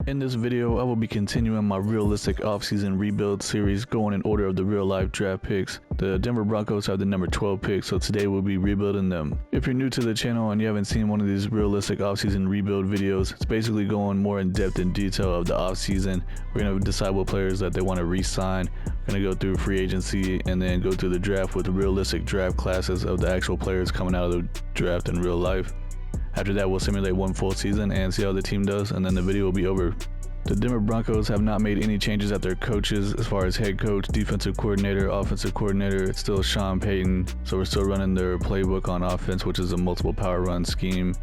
In this video, I will be continuing my realistic offseason rebuild series going in order of the real life draft picks. The Denver Broncos have the number 12 pick, so today we'll be rebuilding them. If you're new to the channel and you haven't seen one of these realistic offseason rebuild videos, it's basically going more in depth and detail of the offseason. We're going to decide what players that they want to re-sign. We're going to go through free agency and then go through the draft with realistic draft classes of the actual players coming out of the draft in real life. After that, we'll simulate one full season and see how the team does, and then the video will be over. The Denver Broncos have not made any changes at their coaches as far as head coach, defensive coordinator, offensive coordinator. It's still Sean Payton, so we're still running their playbook on offense, which is a multiple power run scheme.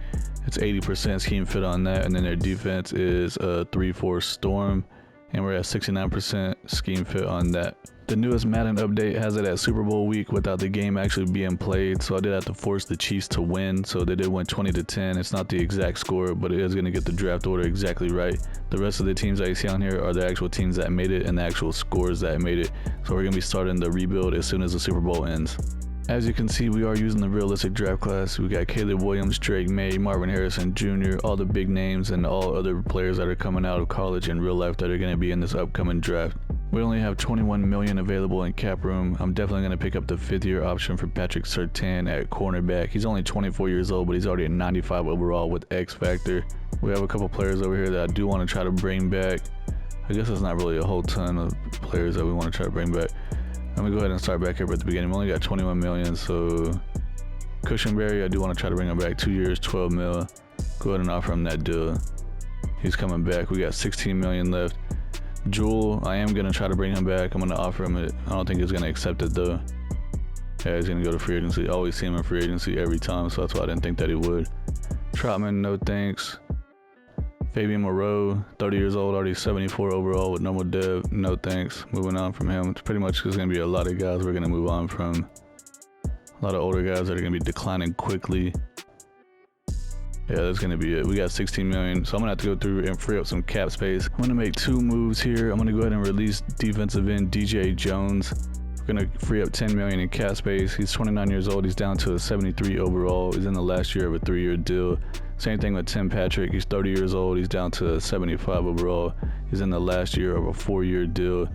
It's 80% scheme fit on that, and then their defense is a 3-4 storm, and we're at 69% scheme fit on that. The newest Madden update has it at Super Bowl week without the game actually being played, so I did have to force the Chiefs to win, so they did win 20-10. It's not the exact score, but it is going to get the draft order exactly right. The rest of the teams that you see on here are the actual teams that made it and the actual scores that made it, so we're going to be starting the rebuild as soon as the Super Bowl ends. As you can see, we are using the realistic draft class. We got Caleb Williams, Drake May, Marvin Harrison Jr., all the big names and all other players that are coming out of college in real life that are going to be in this upcoming draft. We only have $21 million available in cap room. I'm definitely going to pick up the 5th-year option for Patrick Surtain at cornerback. He's only 24 years old, but he's already at 95 overall with X Factor. We have a couple players over here that I do want to try to bring back. I guess there's not really a whole ton of players that we want to try to bring back. Let me go ahead and start back here at the beginning. We only got 21 million, so Cushionberry, I do want to try to bring him back. 2 years, 12 mil. Go ahead and offer him that deal. He's coming back. We got 16 million left. Jewel, I am going to try to bring him back. I'm going to offer him it. I don't think he's going to accept it though. Yeah, he's going to go to free agency. I always see him in free agency every time, so that's why I didn't think that he would. Troutman, no thanks. Fabian Moreau, 30 years old, already 74 overall with normal dev. No thanks. Moving on from him. It's pretty much there's going to be a lot of guys we're going to move on from. A lot of older guys that are going to be declining quickly. Yeah, that's going to be it. We got 16 million, so I'm going to have to go through and free up some cap space. I'm going to make 2 moves here. I'm going to go ahead and release defensive end DJ Jones. We're going to free up 10 million in cap space. He's 29 years old. He's down to a 73 overall. He's in the last year of a 3-year deal. Same thing with Tim Patrick. He's 30 years old. He's down to a 75 overall. He's in the last year of a 4-year deal.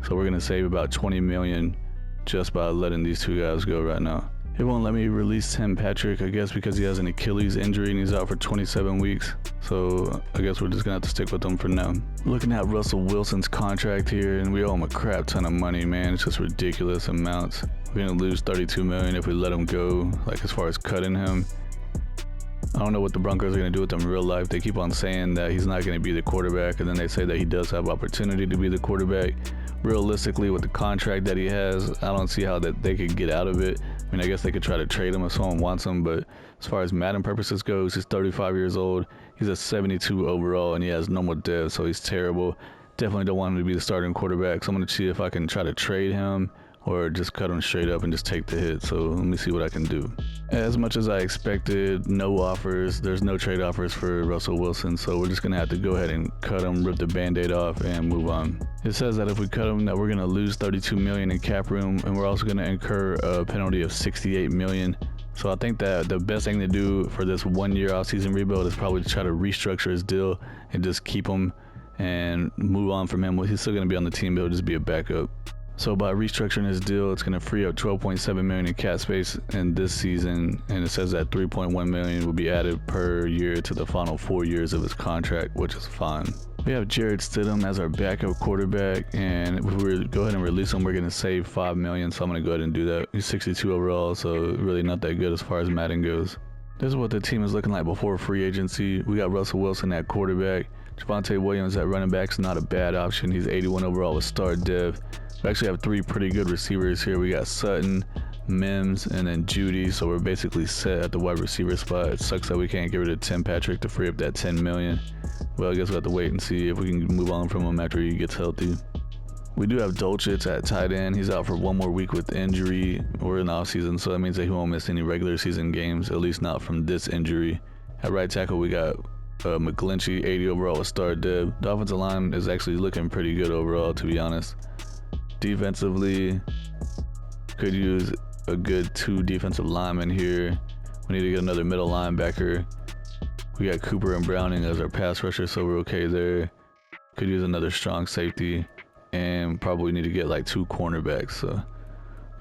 So we're going to save about 20 million just by letting these 2 guys go right now. It won't let me release Tim Patrick, I guess because he has an Achilles injury and he's out for 27 weeks. So I guess we're just gonna have to stick with him for now. Looking at Russell Wilson's contract here, and we owe him a crap ton of money, man. It's just ridiculous amounts. We're gonna lose 32 million if we let him go, like as far as cutting him. I don't know what the Broncos are going to do with him in real life. They keep on saying that he's not going to be the quarterback, and then they say that he does have opportunity to be the quarterback. Realistically, with the contract that he has, I don't see how that they could get out of it. I mean, I guess they could try to trade him if someone wants him, but as far as Madden purposes goes, he's 35 years old. He's a 72 overall, and he has normal dev, so he's terrible. Definitely don't want him to be the starting quarterback, so I'm going to see if I can try to trade him or just cut him straight up and just take the hit. So let me see what I can do. As much as I expected, no offers. There's no trade offers for Russell Wilson, so we're just gonna have to go ahead and cut him, rip the band-aid off, and move on. It says that if we cut him, that we're gonna lose 32 million in cap room, and we're also gonna incur a penalty of 68 million. So I think that the best thing to do for this 1-year offseason rebuild is probably to try to restructure his deal and just keep him and move on from him. Well, he's still gonna be on the team, but it'll just be a backup. So by restructuring his deal, it's going to free up 12.7 million in cap space in this season, and it says that 3.1 million will be added per year to the final 4 years of his contract, which is fine. We have Jarrett Stidham as our backup quarterback, and if we go ahead and release him, we're going to save 5 million, so I'm going to go ahead and do that. He's 62 overall, so really not that good as far as Madden goes. This is what the team is looking like before free agency. We got Russell Wilson at quarterback. Javonte Williams at running back is not a bad option. He's 81 overall with star dev. We actually have 3 pretty good receivers here. We got Sutton, Mims, and then Judy, so we're basically set at the wide receiver spot. It sucks that we can't get rid of Tim Patrick to free up that 10 million. Well, I guess we'll have to wait and see if we can move on from him after he gets healthy. We do have Dolchitz at tight end. He's out for 1 more week with injury. We're in the offseason, so that means that he won't miss any regular season games, at least not from this injury. At right tackle, we got McGlinchey, 80 overall with star dev. The offensive line is actually looking pretty good overall, to be honest. Defensively, could use a good 2 defensive linemen here. We need to get another middle linebacker. We got Cooper and Browning as our pass rusher, so we're okay there. Could use another strong safety, and probably need to get like 2 cornerbacks. So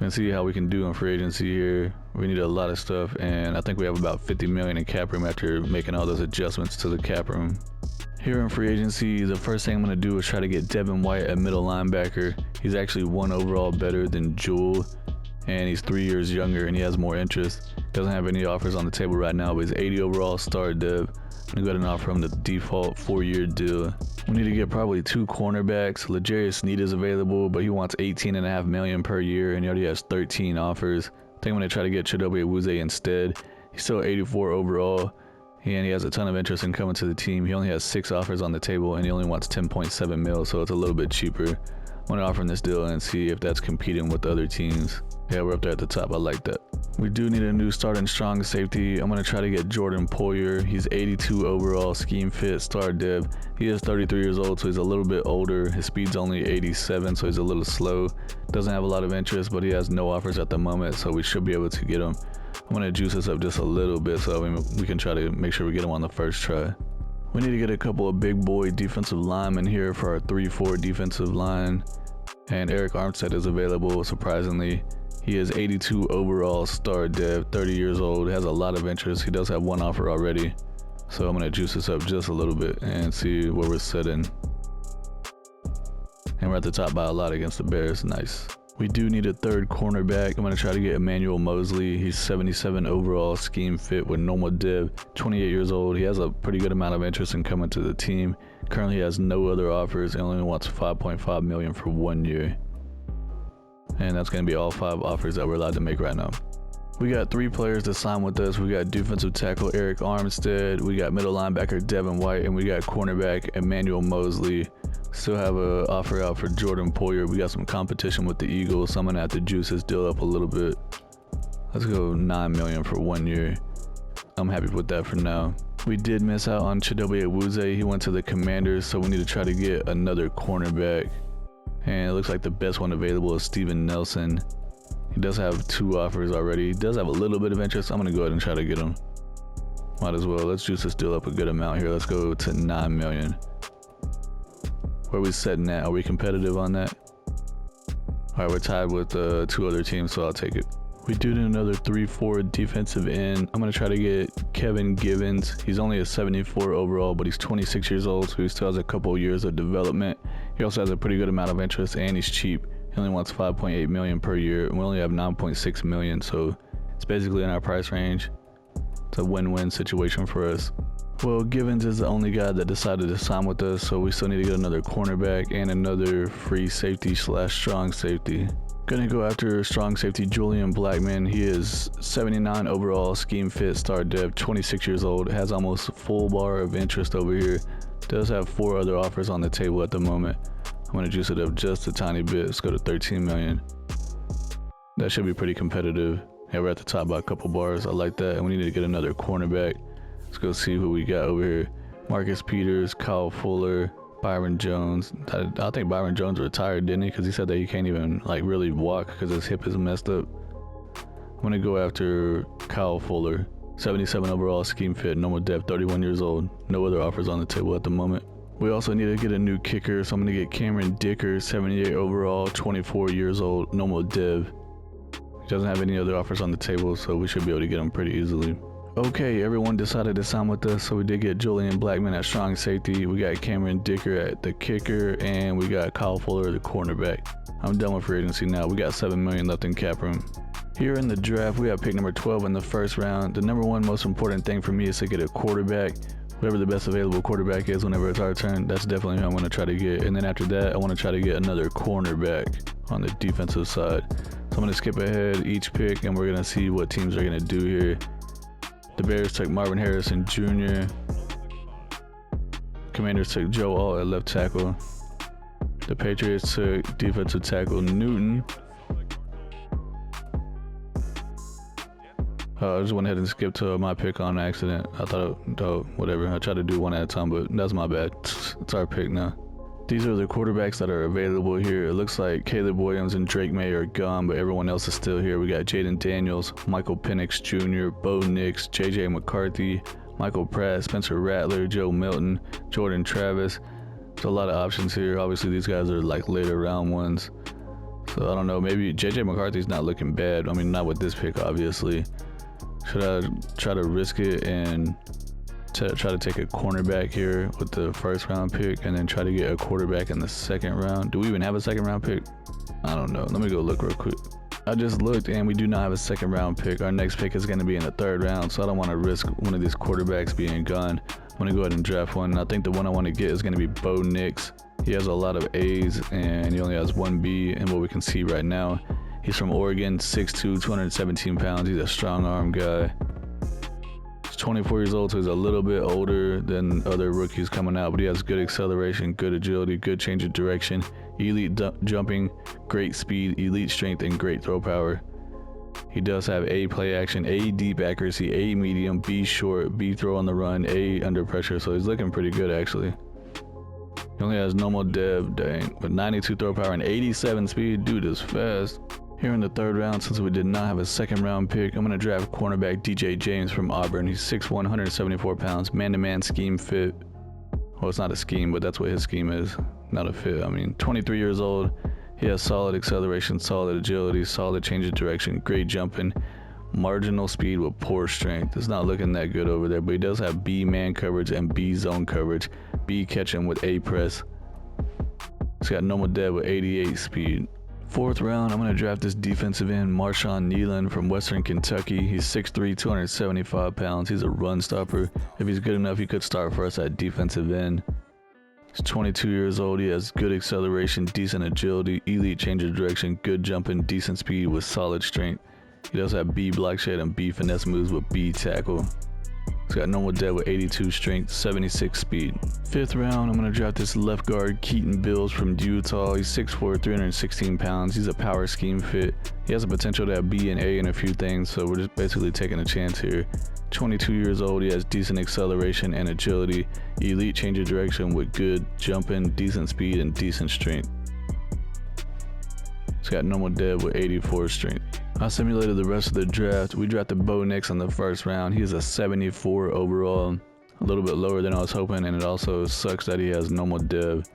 and see how we can do in free agency here. We need a lot of stuff, and I think we have about 50 million in cap room after making all those adjustments to the cap room. Here in free agency, the first thing I'm going to do is try to get Devin White at middle linebacker. He's actually 1 overall better than Jewel, and he's 3 years younger, and he has more interest. Doesn't have any offers on the table right now, but he's 80 overall star dev. I'm going to go ahead and offer him the default 4-year deal. We need to get probably 2 cornerbacks. L'Jarius Sneed is available, but he wants $18.5 million per year, and he already has 13 offers. I think I'm going to try to get Chidobe Awuzie instead. He's still 84 overall, and he has a ton of interest in coming to the team. He only has 6 offers on the table, and he only wants 10.7 mil, so it's a little bit cheaper. I'm going to offer him this deal and see if that's competing with other teams. Yeah, we're up there at the top. I like that. We do need a new starting strong safety. I'm going to try to get Jordan Poyer. He's 82 overall, scheme fit, star dev. He is 33 years old, so he's a little bit older. His speed's only 87, so he's a little slow. Doesn't have a lot of interest, but he has no offers at the moment, so we should be able to get him. I'm going to juice this up just a little bit so we can try to make sure we get him on the first try. We need to get a couple of big boy defensive linemen here for our 3-4 defensive line. And Eric Armstead is available, surprisingly. He is 82 overall, star dev, 30 years old, has a lot of interest. He does have 1 offer already. So I'm going to juice this up just a little bit and see where we're sitting. And we're at the top by a lot against the Bears. Nice. We do need a 3rd cornerback. I'm going to try to get Emmanuel Mosley. He's 77 overall, scheme fit with normal dev, 28 years old. He has a pretty good amount of interest in coming to the team. Currently has no other offers and only wants 5.5 million for 1 year. And that's going to be all 5 offers that we're allowed to make right now. We got 3 players to sign with us. We got defensive tackle Eric Armstead, we got middle linebacker Devin White, and we got cornerback Emmanuel Mosley. Still have an offer out for Jordan Poyer. We got some competition with the Eagles, so I'm going to have to juice this deal up a little bit. Let's go 9 million for 1 year. I'm happy with that for now. We did miss out on Chidobe Awuzie. He went to the Commanders, so we need to try to get another cornerback. And it looks like the best one available is Steven Nelson. He does have 2 offers already. He does have a little bit of interest. I'm going to go ahead and try to get him. Might as well. Let's juice this deal up a good amount here. Let's go to 9 million. Where are we setting at? Are we competitive on that? Alright, we're tied with 2 other teams, so I'll take it. We do need another 3-4 defensive end. I'm going to try to get Kevin Givens. He's only a 74 overall, but he's 26 years old, so he still has a couple years of development. He also has a pretty good amount of interest, and he's cheap. He only wants 5.8 million per year, and we only have 9.6 million, so it's basically in our price range. It's a win-win situation for us. Well, Givens is the only guy that decided to sign with us, so we still need to get another cornerback and another free safety / strong safety. Gonna go after strong safety Julian Blackman. He is 79 overall, scheme fit, star dev, 26 years old, has almost full bar of interest over here. Does have 4 other offers on the table at the moment. I'm gonna juice it up just a tiny bit. Let's go to 13 million. That should be pretty competitive. Yeah, we're at the top by a couple bars. I like that. And we need to get another cornerback. Let's go see who we got over here. Marcus Peters, Kyle Fuller, Byron Jones. I think Byron Jones retired, didn't he? Because he said that he can't even like really walk because his hip is messed up. I'm gonna go after Kyle Fuller, 77 overall, scheme fit, normal depth, 31 years old. No other offers on the table at the moment. We also need to get a new kicker, so I'm gonna get Cameron Dicker, 78 overall, 24 years old, normal dev. He doesn't have any other offers on the table, so we should be able to get him pretty easily. Okay, everyone decided to sign with us, so we did get Julian Blackman at strong safety, we got Cameron Dicker at the kicker, and we got Kyle Fuller at the cornerback. I'm done with free agency now. We got 7 million left in cap room. Here in the draft, we have pick number 12 in the first round. The number 1 most important thing for me is to get a quarterback. Whoever the best available quarterback is whenever it's our turn, that's definitely who I'm going to try to get. And then after that, I want to try to get another cornerback on the defensive side. So I'm going to skip ahead each pick, and we're going to see what teams are going to do here. The Bears took Marvin Harrison Jr. Commanders took Joe Alt at left tackle. The Patriots took defensive tackle Newton. I just went ahead and skipped to my pick on accident. I thought, whatever. I tried to do one at a time, but that's my bad. It's our pick now. These are the quarterbacks that are available here. It looks like Caleb Williams and Drake May are gone, but everyone else is still here. We got Jaden Daniels, Michael Penix Jr., Bo Nix, JJ McCarthy, Michael Pratt, Spencer Rattler, Joe Milton, Jordan Travis. There's a lot of options here. Obviously, these guys are like later round ones. So I don't know, maybe JJ McCarthy's not looking bad. I mean, not with this pick, obviously. Should I try to risk it and try to take a cornerback here with the first round pick and then try to get a quarterback in the second round? Do we even have a second round pick? I don't know. Let me go look real quick. I just looked and we do not have a second round pick. Our next pick is going to be in the third round, so I don't want to risk one of these quarterbacks being gone. I'm going to go ahead and draft one. I think the one I want to get is going to be Bo Nix. He has a lot of A's and he only has one B in what we can see right now. He's from Oregon, 6'2", 217 pounds. He's a strong arm guy. He's 24 years old, so he's a little bit older than other rookies coming out, but he has good acceleration, good agility, good change of direction, elite jumping, great speed, elite strength, and great throw power. He does have A play action, A deep accuracy, A medium, B short, B throw on the run, A under pressure, so he's looking pretty good actually. He only has normal dev, dang, but 92 throw power and 87 speed. Dude is fast. Here in the third round, since we did not have a second round pick, I'm going to draft cornerback DJ James from Auburn. He's 6'1", 174 pounds, man-to-man scheme fit. Well, it's not a scheme, but that's what his scheme is, not a fit. I mean, 23 years old. He has solid acceleration, solid agility, solid change of direction, great jumping, marginal speed with poor strength. It's not looking that good over there, but he does have B man coverage and B zone coverage, B catching with A press. He's got normal dead with 88 speed. Fourth round, I'm going to draft this defensive end, Marshawn Nealon from Western Kentucky. He's 6'3", 275 pounds. He's a run stopper. If he's good enough, he could start for us at defensive end. He's 22 years old. He has good acceleration, decent agility, elite change of direction, good jumping, decent speed with solid strength. He does have B block shed and B finesse moves with B tackle. He's got normal dead with 82 strength, 76 speed. Fifth round, I'm going to draft this left guard, Keaton Bills from Utah. He's 6'4", 316 pounds. He's a power scheme fit. He has the potential to have B and A in a few things, so we're just basically taking a chance here. 22 years old, he has decent acceleration and agility, elite change of direction with good jumping, decent speed, and decent strength. He's got normal dead with 84 strength. I simulated the rest of the draft. We drafted Bo Nix in the first round. He is a 74 overall, a little bit lower than I was hoping, and it also sucks that he has normal dev.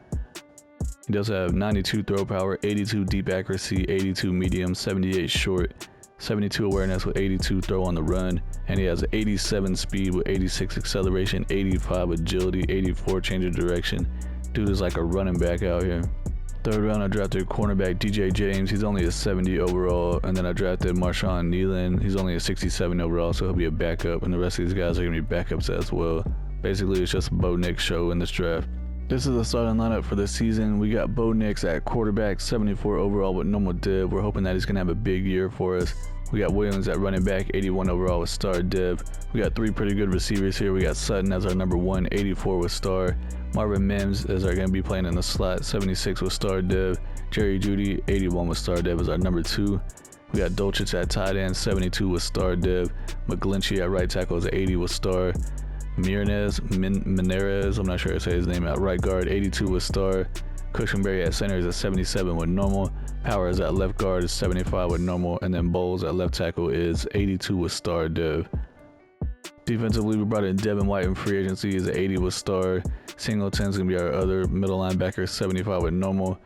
He does have 92 throw power, 82 deep accuracy, 82 medium, 78 short, 72 awareness with 82 throw on the run, and he has 87 speed with 86 acceleration, 85 agility, 84 change of direction. Dude is like a running back out here. Third round, I drafted cornerback DJ James. He's only a 70 overall. And then I drafted Marshawn Nealon. He's only a 67 overall, so he'll be a backup. And the rest of these guys are going to be backups as well. Basically, it's just a Bo Nix show in this draft. This is the starting lineup for the season. We got Bo Nix at quarterback, 74 overall with normal div. We're hoping that he's going to have a big year for us. We got Williams at running back, 81 overall with star div. We got three pretty good receivers here. We got Sutton as our number 1, 84 with star. Marvin Mims is going to be playing in the slot, 76 with star div. Jerry Jeudy, 81 with star div is our number 2. We got Dolchich at tight end, 72 with star div. McGlinchey at right tackle is 80 with star. Menares, I'm not sure how to say his name, at right guard, 82 with star. Cushenberry at center is at 77 with normal. Powers at left guard is 75 with normal. And then Bowles at left tackle is 82 with star div. Defensively, we brought in Devin White in free agency. He's at 80 with star. Singleton's going to be our other middle linebacker, 75 with normal.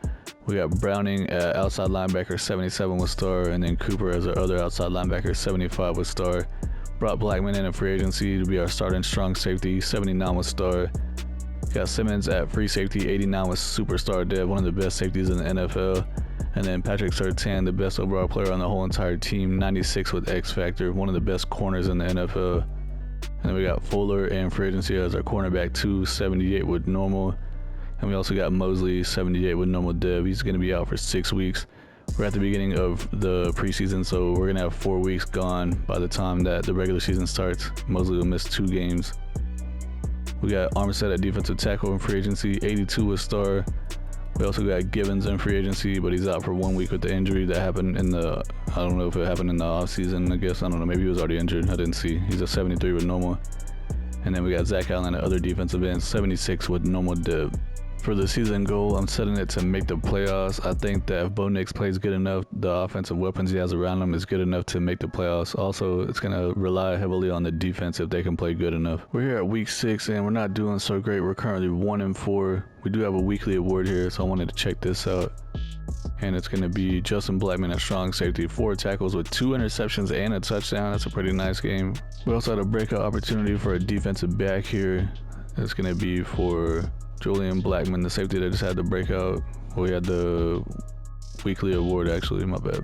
We got Browning at outside linebacker, 77 with star. And then Cooper as our other outside linebacker, 75 with star. Brought Blackman in free agency to be our starting strong safety, 79 with star. Got Simmons at free safety, 89 with superstar dev, one of the best safeties in the NFL. And then Patrick Surtain, the best overall player on the whole entire team, 96 with X Factor, one of the best corners in the NFL. And then we got Fuller in free agency as our cornerback 2, 78 with normal. And we also got Mosley, 78 with normal dev. He's going to be out for 6 weeks. We're at the beginning of the preseason, so we're going to have 4 weeks gone by the time that the regular season starts. Mosley will miss 2 games. We got Armstead at defensive tackle in free agency, 82 with star. We also got Gibbons in free agency, but he's out for 1 week with the injury that happened in the, I don't know if it happened in the offseason, I guess. I don't know, maybe he was already injured. I didn't see. He's a 73 with normal. And then we got Zach Allen at other defensive end, 76 with normal div. For the season goal, I'm setting it to make the playoffs. I think that if Bo Nix plays good enough, the offensive weapons he has around him is good enough to make the playoffs. Also, it's going to rely heavily on the defense if they can play good enough. We're here at week 6 and we're not doing so great. We're currently 1-4. We do have a weekly award here, so I wanted to check this out. And it's going to be Justin Blackmon at strong safety, 4 tackles with 2 interceptions and a touchdown. That's a pretty nice game. We also had a breakout opportunity for a defensive back here. It's going to be for Julian Blackmon, the safety that just had the breakout. We had the weekly award, actually, my bad.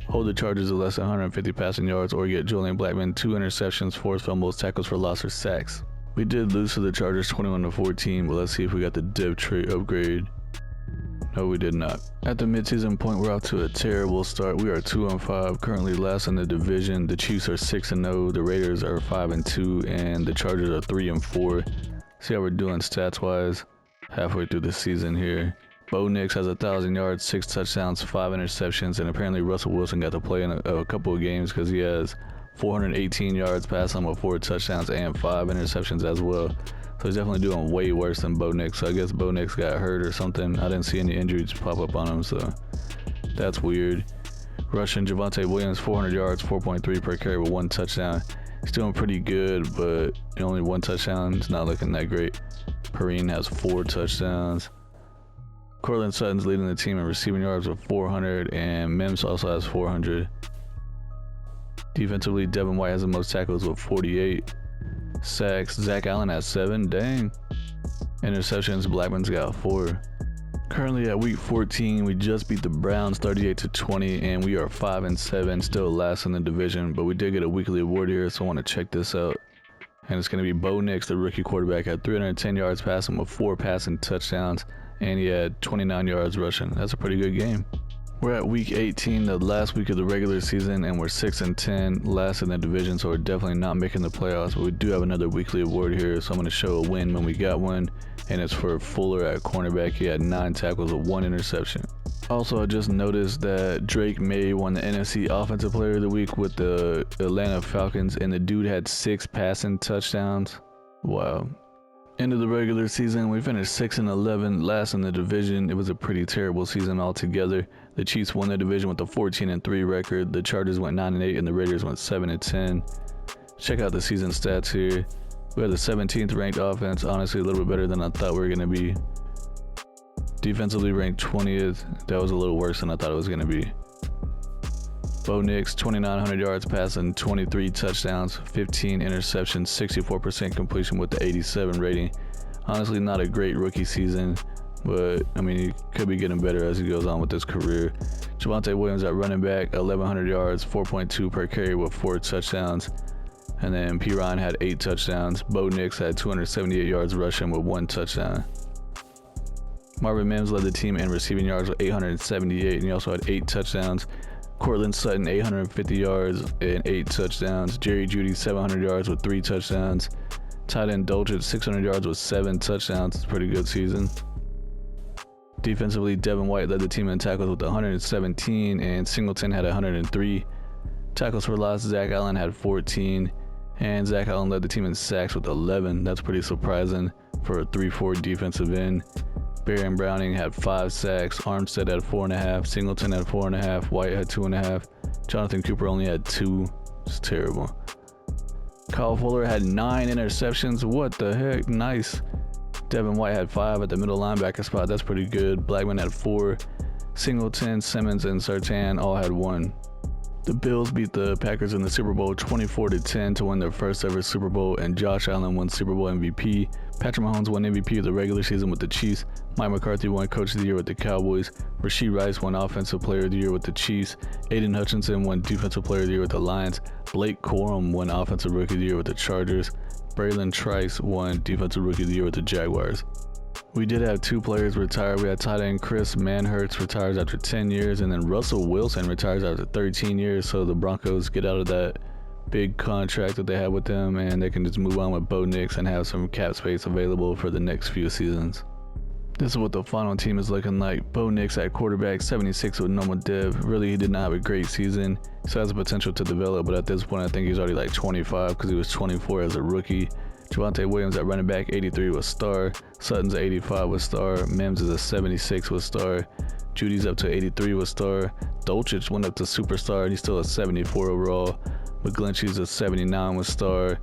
Hold the Chargers to less than 150 passing yards or get Julian Blackmon 2 interceptions, forced fumbles, tackles for loss, or sacks. We did lose to the Chargers 21-14, but let's see if we got the depth trait upgrade. No, we did not. At the midseason point, we're off to a terrible start. We are 2-5, currently last in the division. The Chiefs are 6-0, the Raiders are 5-2, and the Chargers are 3-4. See how we're doing stats-wise halfway through the season here. Bo Nix has 1,000 yards, 6 touchdowns, 5 interceptions, and apparently Russell Wilson got to play in a couple of games because he has 418 yards passing with 4 touchdowns and 5 interceptions as well. So he's definitely doing way worse than Bo Nix. So I guess Bo Nix got hurt or something. I didn't see any injuries pop up on him, so that's weird. Rushing, Javonte Williams, 400 yards, 4.3 per carry with 1 touchdown. He's doing pretty good, but only 1 touchdown. It's not looking that great. Perrine has 4 touchdowns. Cortland Sutton's leading the team in receiving yards with 400, and Mims also has 400. Defensively, Devin White has the most tackles with 48. Sacks, Zach Allen has 7, dang. Interceptions, Blackmon's got 4. Currently at week 14, we just beat the Browns 38-20, and we are 5-7, still last in the division, but we did get a weekly award here, so I want to check this out. And it's going to be Bo Nix, the rookie quarterback, had 310 yards passing with 4 passing touchdowns, and he had 29 yards rushing. That's a pretty good game. We're at week 18, the last week of the regular season, and we're 6-10, last in the division, so we're definitely not making the playoffs, but we do have another weekly award here, so I'm going to show a win when we got one, and it's for Fuller at cornerback. He had 9 tackles with 1 interception. Also, I just noticed that Drake May won the NFC Offensive Player of the Week with the Atlanta Falcons, and the dude had 6 passing touchdowns. Wow. End of the regular season, we finished 6-11, last in the division. It was a pretty terrible season altogether. The Chiefs won the division with a 14-3 record. The Chargers went 9-8, and the Raiders went 7-10. Check out the season stats here. We had the 17th ranked offense, honestly a little bit better than I thought we were going to be. Defensively ranked 20th. That was a little worse than I thought it was going to be. Bo Nix, 2,900 yards passing, 23 touchdowns, 15 interceptions, 64% completion with the 87 rating. Honestly, not a great rookie season, but I mean, he could be getting better as he goes on with his career. Javonte Williams at running back, 1,100 yards, 4.2 per carry with 4 touchdowns. And then Perrine had 8 touchdowns. Bo Nix had 278 yards rushing with 1 touchdown. Marvin Mims led the team in receiving yards with 878, and he also had 8 touchdowns. Cortland Sutton, 850 yards and 8 touchdowns. Jerry Jeudy, 700 yards with 3 touchdowns. Tight end Dolchich, 600 yards with 7 touchdowns. It's a pretty good season. Defensively, Devin White led the team in tackles with 117, and Singleton had 103. Tackles for loss, Zach Allen had 14, and Zach Allen led the team in sacks with 11. That's pretty surprising for a 3-4 defensive end. Baron Browning had 5 sacks, Armstead had 4.5, Singleton had 4.5, White had 2.5, Jonathan Cooper only had 2. It's terrible. Kyle Fuller had 9 interceptions. What the heck? Nice. Devin White had 5 at the middle linebacker spot. That's pretty good. Blackmon had 4. Singleton, Simmons, and Surtain all had 1. The Bills beat the Packers in the Super Bowl 24-10 to win their first ever Super Bowl, and Josh Allen won Super Bowl MVP. Patrick Mahomes won MVP of the regular season with the Chiefs. Mike McCarthy won Coach of the Year with the Cowboys. Rashee Rice won Offensive Player of the Year with the Chiefs. Aiden Hutchinson won Defensive Player of the Year with the Lions. Blake Corum won Offensive Rookie of the Year with the Chargers. Braylon Trice won Defensive Rookie of the Year with the Jaguars. We did have 2 players retire. We had tight end Chris Manhertz retires after 10 years, and then Russell Wilson retires after 13 years. So the Broncos get out of that big contract that they had with them, and they can just move on with Bo Nix and have some cap space available for the next few seasons. This is what the final team is looking like. Bo Nix at quarterback, 76 with normal dev. Really, he did not have a great season. So has the potential to develop, but at this point, I think he's already like 25 because he was 24 as a rookie. Javonte Williams at running back, 83 with star. Sutton's 85 with star. Mims is a 76 with star. Judy's up to 83 with star. Dolchich went up to superstar and he's still a 74 overall. McGlinchey's a 79 with star.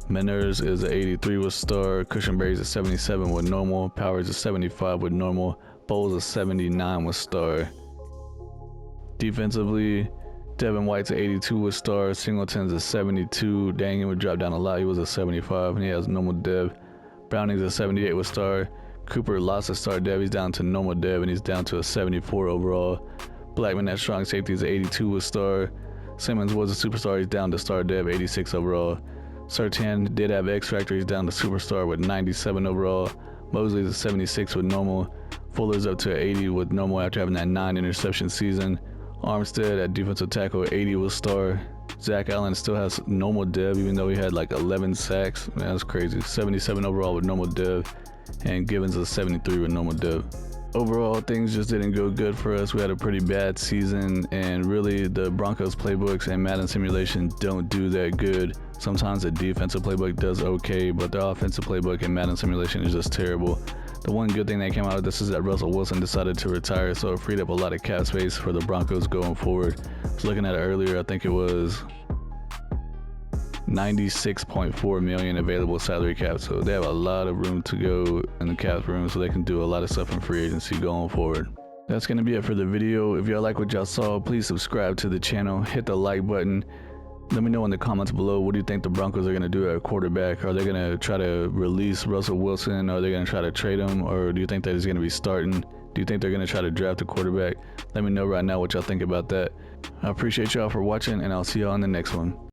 Menners is a 83 with star. Cushionberry's a 77 with normal. Powers a 75 with normal. Bowles a 79 with star. Defensively, Devin White's a 82 with star. Singleton's a 72. Dang, he would drop down a lot. He was a 75 and he has normal dev. Browning's a 78 with star. Cooper lost a star dev. He's down to normal dev and he's down to a 74 overall. Blackman at strong safety is a 82 with star. Simmons was a superstar. He's down to star dev, 86 overall. Surtain did have X Factor. He's down to superstar with 97 overall. Mosley's a 76 with normal. Fuller's up to 80 with normal after having that 9 interception season. Armstead at defensive tackle, 80 with star. Zach Allen still has normal dev even though he had like 11 sacks. Man, that's crazy. 77 overall with normal dev. And Gibbons is 73 with normal dev. Overall, things just didn't go good for us. We had a pretty bad season, and really the Broncos playbooks and Madden simulation don't do that good. Sometimes the defensive playbook does okay, but the offensive playbook and Madden simulation is just terrible. The one good thing that came out of this is that Russell Wilson decided to retire, so it freed up a lot of cap space for the Broncos going forward. I was looking at it earlier, I think it was 96.4 million available salary cap, so they have a lot of room to go in the cap room, so they can do a lot of stuff in free agency going forward. That's gonna be it for the video. If y'all like what y'all saw, please subscribe to the channel, hit the like button. Let me know in the comments below, what do you think the Broncos are gonna do at quarterback? Are they gonna try to release Russell Wilson? Are they gonna try to trade him? Or do you think that he's gonna be starting? Do you think they're gonna try to draft a quarterback? Let me know right now what y'all think about that. I appreciate y'all for watching, and I'll see y'all in the next one.